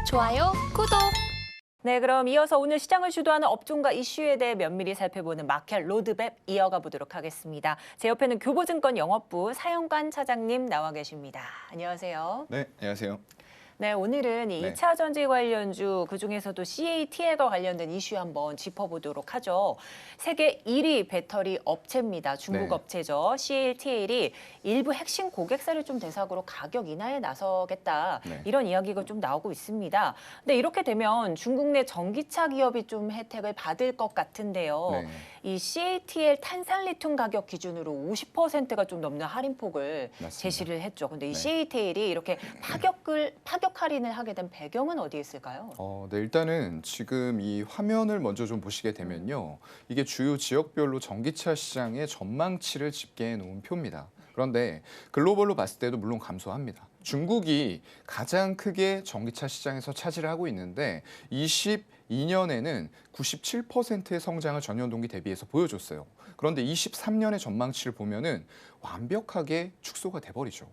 좋아요, 구독. 네, 그럼 이어서 오늘 시장을 주도하는 업종과 이슈에 대해 면밀히 살펴보는 마켓 로드맵 이어가 보도록 하겠습니다. 제 옆에는 교보증권 영업부 사영관 차장님 나와 계십니다. 안녕하세요. 네, 안녕하세요. 네, 오늘은 이 네. 2차 전지 관련주, 그중에서도 CATL과 관련된 이슈 한번 짚어보도록 하죠. 세계 1위 배터리 업체입니다. 중국 네. 업체죠. CATL이 일부 핵심 고객사를 좀 대상으로 가격 인하에 나서겠다. 네. 이런 이야기가 좀 나오고 있습니다. 근데 이렇게 되면 중국 내 전기차 기업이 좀 혜택을 받을 것 같은데요. 네. 이 CATL 탄산리튬 가격 기준으로 50%가 좀 넘는 할인폭을 맞습니다. 제시를 했죠. 근데 이 네. CATL이 이렇게 파격 할인을 하게 된 배경은 어디에 있을까요? 네, 일단은 지금 이 화면을 먼저 좀 보시게 되면요. 이게 주요 지역별로 전기차 시장의 전망치를 집계해 놓은 표입니다. 그런데 글로벌로 봤을 때도 물론 감소합니다. 중국이 가장 크게 전기차 시장에서 차지를 하고 있는데 22년에는 97%의 성장을 전년 동기 대비해서 보여줬어요. 그런데 23년의 전망치를 보면은 완벽하게 축소가 돼버리죠.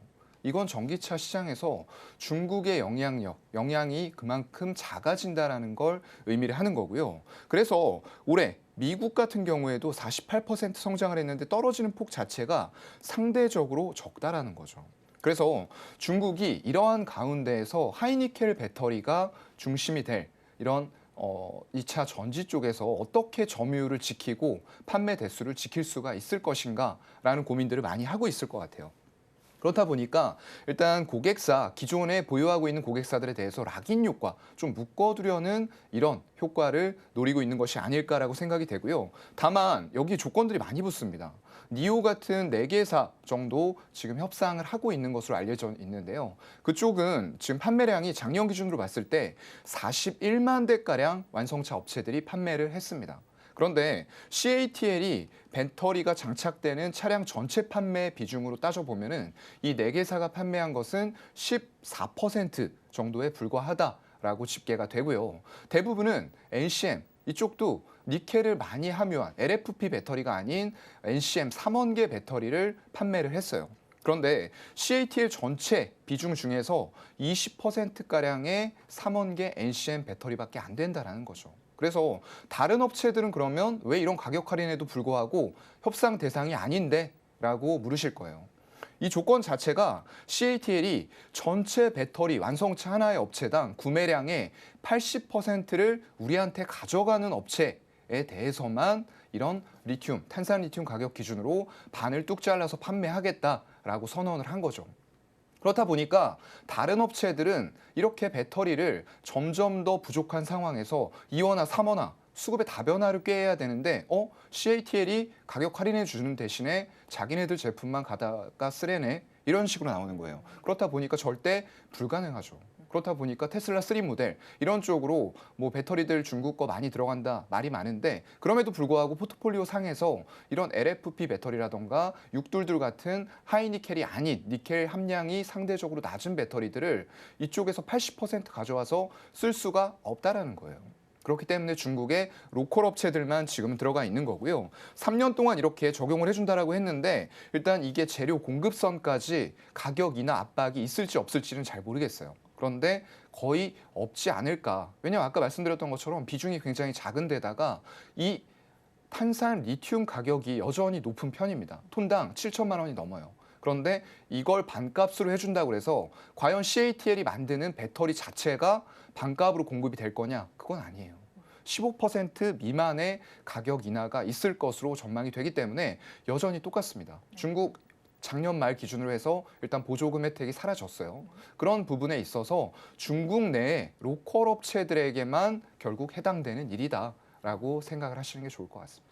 이건 전기차 시장에서 중국의 영향이 그만큼 작아진다라는 걸 의미를 하는 거고요. 그래서 올해 미국 같은 경우에도 48% 성장을 했는데 떨어지는 폭 자체가 상대적으로 적다라는 거죠. 그래서 중국이 이러한 가운데에서 하이니켈 배터리가 중심이 될 이런 2차 전지 쪽에서 어떻게 점유율을 지키고 판매 대수를 지킬 수가 있을 것인가라는 고민들을 많이 하고 있을 것 같아요. 그렇다 보니까 일단 기존에 보유하고 있는 고객사들에 대해서 락인 효과, 좀 묶어두려는 이런 효과를 노리고 있는 것이 아닐까라고 생각이 되고요. 다만 여기 조건들이 많이 붙습니다. 니오 같은 4개사 정도 지금 협상을 하고 있는 것으로 알려져 있는데요. 그쪽은 지금 판매량이 작년 기준으로 봤을 때 41만 대가량 완성차 업체들이 판매를 했습니다. 그런데 CATL이 배터리가 장착되는 차량 전체 판매 비중으로 따져보면은 이 4개사가 판매한 것은 14% 정도에 불과하다라고 집계가 되고요. 대부분은 NCM, 이쪽도 니켈을 많이 함유한 LFP 배터리가 아닌 NCM 3원계 배터리를 판매를 했어요. 그런데 CATL 전체 비중 중에서 20%가량의 3원계 NCM 배터리밖에 안 된다는 거죠. 그래서 다른 업체들은 그러면 왜 이런 가격 할인에도 불구하고 협상 대상이 아닌데? 라고 물으실 거예요. 이 조건 자체가 CATL이 전체 배터리 완성차 하나의 업체당 구매량의 80%를 우리한테 가져가는 업체에 대해서만 이런 탄산리튬 가격 기준으로 반을 뚝 잘라서 판매하겠다라고 선언을 한 거죠. 그렇다 보니까 다른 업체들은 이렇게 배터리를 점점 더 부족한 상황에서 2원화, 3원화 수급의 다변화를 꾀해야 되는데 CATL이 가격 할인해 주는 대신에 자기네들 제품만 가다가 쓰래네 이런 식으로 나오는 거예요. 그렇다 보니까 절대 불가능하죠. 그렇다 보니까 테슬라 3 모델 이런 쪽으로 뭐 배터리들 중국 거 많이 들어간다 말이 많은데 그럼에도 불구하고 포트폴리오 상에서 이런 LFP 배터리라던가 육둘둘 같은 하이니켈이 아닌 니켈 함량이 상대적으로 낮은 배터리들을 이쪽에서 80% 가져와서 쓸 수가 없다라는 거예요. 그렇기 때문에 중국의 로컬 업체들만 지금 들어가 있는 거고요. 3년 동안 이렇게 적용을 해준다라고 했는데 일단 이게 재료 공급선까지 가격 인하 압박이 있을지 없을지는 잘 모르겠어요. 그런데 거의 없지 않을까. 왜냐하면 아까 말씀드렸던 것처럼 비중이 굉장히 작은 데다가 이 탄산 리튬 가격이 여전히 높은 편입니다. 톤당 7천만 원이 넘어요. 그런데 이걸 반값으로 해준다고 해서 과연 CATL이 만드는 배터리 자체가 반값으로 공급이 될 거냐? 그건 아니에요. 15% 미만의 가격 인하가 있을 것으로 전망이 되기 때문에 여전히 똑같습니다. 중국 작년 말 기준으로 해서 일단 보조금 혜택이 사라졌어요. 그런 부분에 있어서 중국 내 로컬 업체들에게만 결국 해당되는 일이다라고 생각을 하시는 게 좋을 것 같습니다.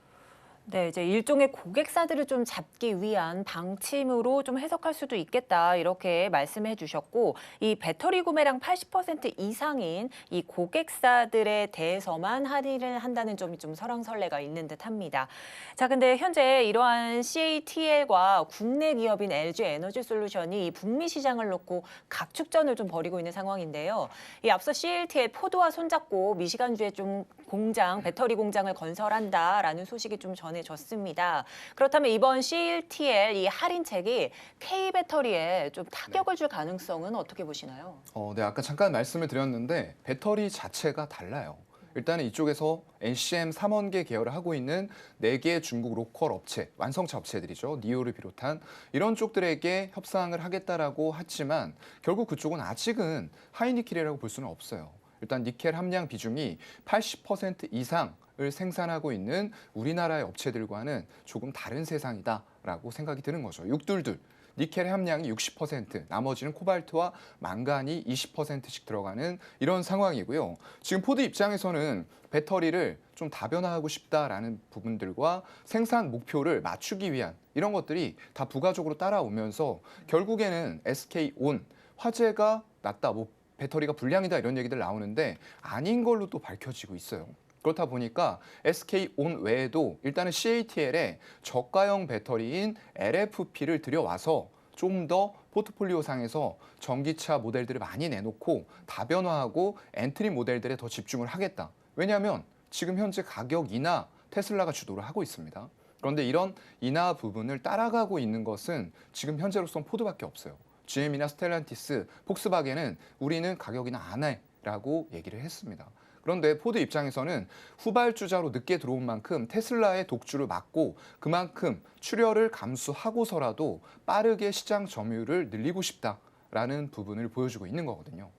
네, 이제 일종의 고객사들을 좀 잡기 위한 방침으로 좀 해석할 수도 있겠다 이렇게 말씀해 주셨고 이 배터리 구매량 80% 이상인 이 고객사들에 대해서만 할인을 한다는 점이 좀 설왕설래가 있는 듯합니다. 자, 근데 현재 이러한 CATL과 국내 기업인 LG 에너지솔루션이 이 북미 시장을 놓고 각축전을 좀 벌이고 있는 상황인데요. 이 앞서 CATL 포드와 손잡고 미시간주에 좀 공장, 배터리 공장을 건설한다라는 소식이 좀 전해졌습니다. 그렇다면 이번 CATL 이 할인책이 K 배터리에 좀 타격을 줄 가능성은 어떻게 보시나요? 네, 아까 잠깐 말씀을 드렸는데 배터리 자체가 달라요. 일단은 이쪽에서 NCM 3원계 계열을 하고 있는 4개의 중국 로컬 업체, 완성차 업체들이죠. 니오를 비롯한 이런 쪽들에게 협상을 하겠다라고 했지만 결국 그쪽은 아직은 하이니켈이라고 볼 수는 없어요. 일단 니켈 함량 비중이 80% 이상을 생산하고 있는 우리나라의 업체들과는 조금 다른 세상이다라고 생각이 드는 거죠. 622. 니켈 함량이 60%, 나머지는 코발트와 망간이 20%씩 들어가는 이런 상황이고요. 지금 포드 입장에서는 배터리를 좀 다변화하고 싶다라는 부분들과 생산 목표를 맞추기 위한 이런 것들이 다 부가적으로 따라오면서 결국에는 SK온 화재가 났다, 뭐 배터리가 불량이다 이런 얘기들 나오는데 아닌 걸로 또 밝혀지고 있어요. 그렇다 보니까 SK온 외에도 일단은 CATL에 저가형 배터리인 LFP를 들여와서 좀 더 포트폴리오 상에서 전기차 모델들을 많이 내놓고 다변화하고 엔트리 모델들에 더 집중을 하겠다. 왜냐하면 지금 현재 가격 인하 테슬라가 주도를 하고 있습니다. 그런데 이런 인하 부분을 따라가고 있는 것은 지금 현재로선 포드밖에 없어요. GM이나 스텔란티스, 폭스바겐은 우리는 가격 인하 안 해라고 얘기를 했습니다. 그런데 포드 입장에서는 후발주자로 늦게 들어온 만큼 테슬라의 독주를 막고 그만큼 출혈을 감수하고서라도 빠르게 시장 점유율을 늘리고 싶다라는 부분을 보여주고 있는 거거든요.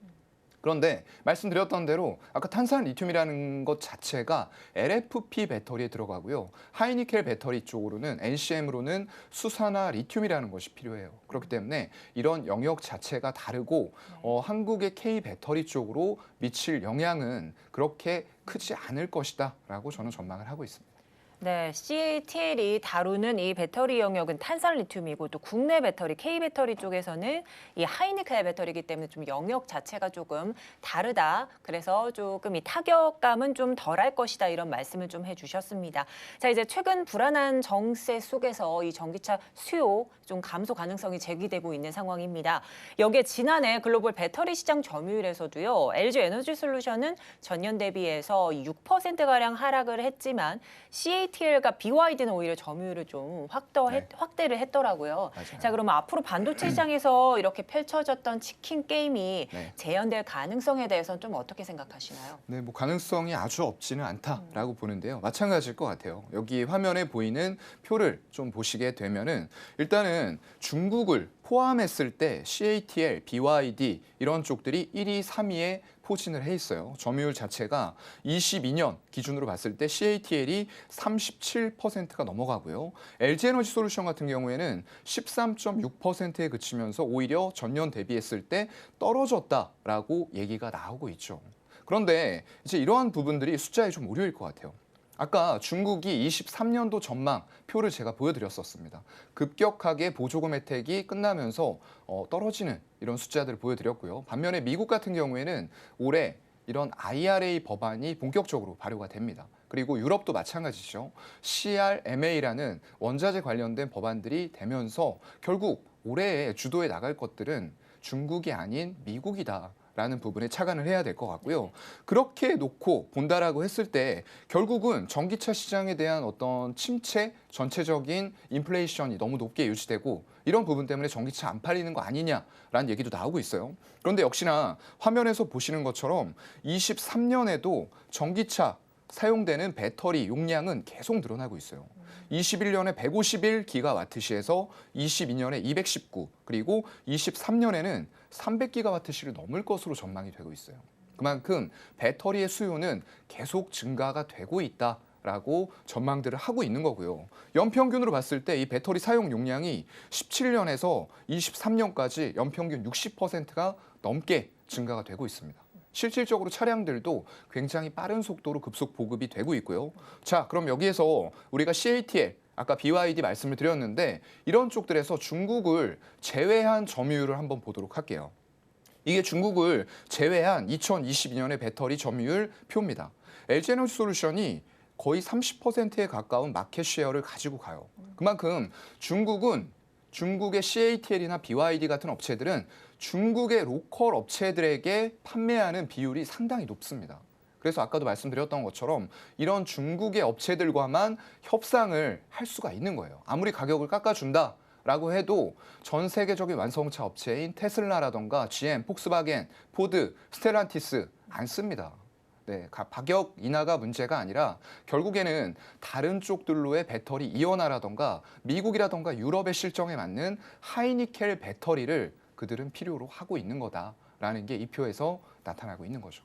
그런데 말씀드렸던 대로 아까 탄산 리튬이라는 것 자체가 LFP 배터리에 들어가고요. 하이니켈 배터리 쪽으로는 NCM으로는 수산화 리튬이라는 것이 필요해요. 그렇기 때문에 이런 영역 자체가 다르고 한국의 K 배터리 쪽으로 미칠 영향은 그렇게 크지 않을 것이다라고 저는 전망을 하고 있습니다. 네, CATL이 다루는 이 배터리 영역은 탄산 리튬이고 또 국내 배터리, K 배터리 쪽에서는 이 하이니켈 배터리이기 때문에 좀 영역 자체가 조금 다르다. 그래서 조금 이 타격감은 좀 덜할 것이다. 이런 말씀을 좀 해주셨습니다. 자, 이제 최근 불안한 정세 속에서 이 전기차 수요 좀 감소 가능성이 제기되고 있는 상황입니다. 여기에 지난해 글로벌 배터리 시장 점유율에서도요. LG 에너지 솔루션은 전년 대비해서 6%가량 하락을 했지만 CATL과 BYD는 오히려 점유율을 좀 확대를 했더라고요. 맞아요. 자, 그러면 앞으로 반도체 시장에서 이렇게 펼쳐졌던 치킨 게임이 네. 재현될 가능성에 대해서는 좀 어떻게 생각하시나요? 네, 뭐 가능성이 아주 없지는 않다라고 보는데요. 마찬가지일 것 같아요. 여기 화면에 보이는 표를 좀 보시게 되면은 일단은 중국을 포함했을 때 CATL, BYD 이런 쪽들이 1위, 3위에 포진을 해 있어요. 점유율 자체가 22년 기준으로 봤을 때 CATL이 37%가 넘어가고요. LG에너지 솔루션 같은 경우에는 13.6%에 그치면서 오히려 전년 대비했을 때 떨어졌다라고 얘기가 나오고 있죠. 그런데 이제 이러한 부분들이 숫자에 좀 오류일 것 같아요. 아까 중국이 23년도 전망 표를 제가 보여드렸었습니다. 급격하게 보조금 혜택이 끝나면서 떨어지는 이런 숫자들을 보여드렸고요. 반면에 미국 같은 경우에는 올해 이런 IRA 법안이 본격적으로 발효가 됩니다. 그리고 유럽도 마찬가지죠. CRMA라는 원자재 관련된 법안들이 되면서 결국 올해 주도에 나갈 것들은 중국이 아닌 미국이다. 라는 부분에 착안을 해야 될 것 같고요. 그렇게 놓고 본다라고 했을 때 결국은 전기차 시장에 대한 어떤 침체, 전체적인 인플레이션이 너무 높게 유지되고 이런 부분 때문에 전기차 안 팔리는 거 아니냐라는 얘기도 나오고 있어요. 그런데 역시나 화면에서 보시는 것처럼 23년에도 전기차 사용되는 배터리 용량은 계속 늘어나고 있어요. 21년에 151기가와트시에서 22년에 219, 그리고 23년에는 300기가와트시를 넘을 것으로 전망이 되고 있어요. 그만큼 배터리의 수요는 계속 증가가 되고 있다라고 전망들을 하고 있는 거고요. 연평균으로 봤을 때 이 배터리 사용 용량이 17년에서 23년까지 연평균 60%가 넘게 증가가 되고 있습니다. 실질적으로 차량들도 굉장히 빠른 속도로 급속 보급이 되고 있고요. 자, 그럼 여기에서 우리가 CATL, 아까 BYD 말씀을 드렸는데 이런 쪽들에서 중국을 제외한 점유율을 한번 보도록 할게요. 이게 중국을 제외한 2022년의 배터리 점유율 표입니다. LG에너지 솔루션이 거의 30%에 가까운 마켓 쉐어를 가지고 가요. 그만큼 중국의 CATL이나 BYD 같은 업체들은 중국의 로컬 업체들에게 판매하는 비율이 상당히 높습니다. 그래서 아까도 말씀드렸던 것처럼 이런 중국의 업체들과만 협상을 할 수가 있는 거예요. 아무리 가격을 깎아준다라고 해도 전 세계적인 완성차 업체인 테슬라라던가 GM, 폭스바겐, 포드, 스텔란티스 안 씁니다. 네, 가격 인하가 문제가 아니라 결국에는 다른 쪽들로의 배터리 이온화라던가 미국이라던가 유럽의 실정에 맞는 하이니켈 배터리를 그들은 필요로 하고 있는 거다라는 게 이 표에서 나타나고 있는 거죠.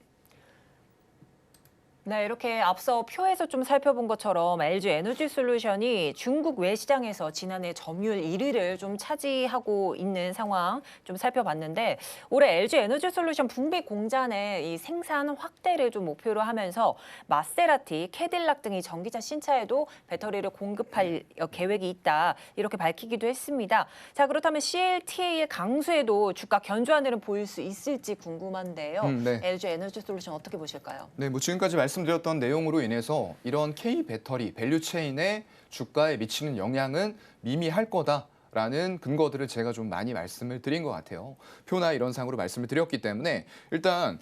네, 이렇게 앞서 표에서 좀 살펴본 것처럼 LG 에너지 솔루션이 중국 외시장에서 지난해 점유율 1위를 좀 차지하고 있는 상황 좀 살펴봤는데 올해 LG 에너지 솔루션 북미 공장의 이 생산 확대를 좀 목표로 하면서 마세라티, 캐딜락 등이 전기차 신차에도 배터리를 공급할 계획이 있다 이렇게 밝히기도 했습니다. 자, 그렇다면 CATL 강수에도 주가 견조한 흐름 보일 수 있을지 궁금한데요. 네. LG 에너지 솔루션 어떻게 보실까요? 네, 뭐 지금까지 말씀드렸던 내용으로 인해서 이런 K 배터리 밸류체인의 주가에 미치는 영향은 미미할 거다라는 근거들을 제가 좀 많이 말씀을 드린 것 같아요. 표나 이런 상으로 말씀을 드렸기 때문에 일단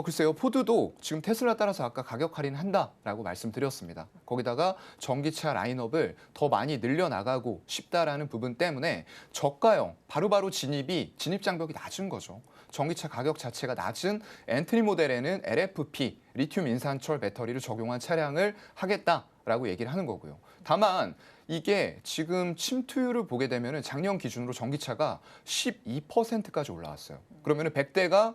글쎄요, 포드도 지금 테슬라 따라서 아까 가격 할인한다라고 말씀드렸습니다. 거기다가 전기차 라인업을 더 많이 늘려나가고 싶다라는 부분 때문에 저가형 바로바로 진입 장벽이 낮은 거죠. 전기차 가격 자체가 낮은 엔트리 모델에는 LFP, 리튬 인산철 배터리를 적용한 차량을 하겠다라고 얘기를 하는 거고요. 다만 이게 지금 침투율을 보게 되면 작년 기준으로 전기차가 12%까지 올라왔어요. 그러면 100대가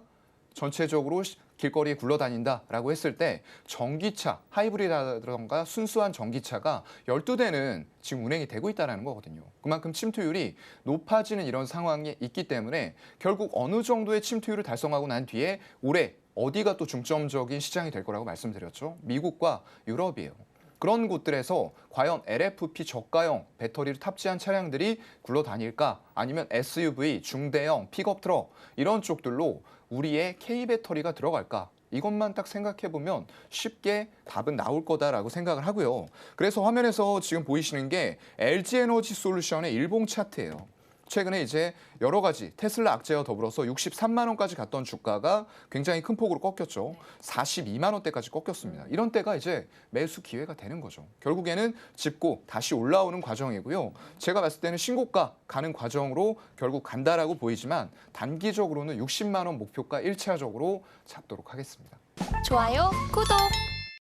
전체적으로 길거리에 굴러다닌다라고 했을 때 전기차, 하이브리드라던가 순수한 전기차가 12대는 지금 운행이 되고 있다는 거거든요. 그만큼 침투율이 높아지는 이런 상황이 있기 때문에 결국 어느 정도의 침투율을 달성하고 난 뒤에 올해 어디가 또 중점적인 시장이 될 거라고 말씀드렸죠. 미국과 유럽이에요. 그런 곳들에서 과연 LFP 저가형 배터리를 탑재한 차량들이 굴러다닐까? 아니면 SUV, 중대형, 픽업 트럭 이런 쪽들로 우리의 K배터리가 들어갈까? 이것만 딱 생각해보면 쉽게 답은 나올 거다라고 생각을 하고요. 그래서 화면에서 지금 보이시는 게 LG에너지 솔루션의 일봉 차트예요. 최근에 이제 여러 가지 테슬라 악재와 더불어서 63만 원까지 갔던 주가가 굉장히 큰 폭으로 꺾였죠. 42만 원대까지 꺾였습니다. 이런 때가 이제 매수 기회가 되는 거죠. 결국에는 짚고 다시 올라오는 과정이고요. 제가 봤을 때는 신고가 가는 과정으로 결국 간다라고 보이지만 단기적으로는 60만 원 목표가 1차적으로 잡도록 하겠습니다. 좋아요, 구독!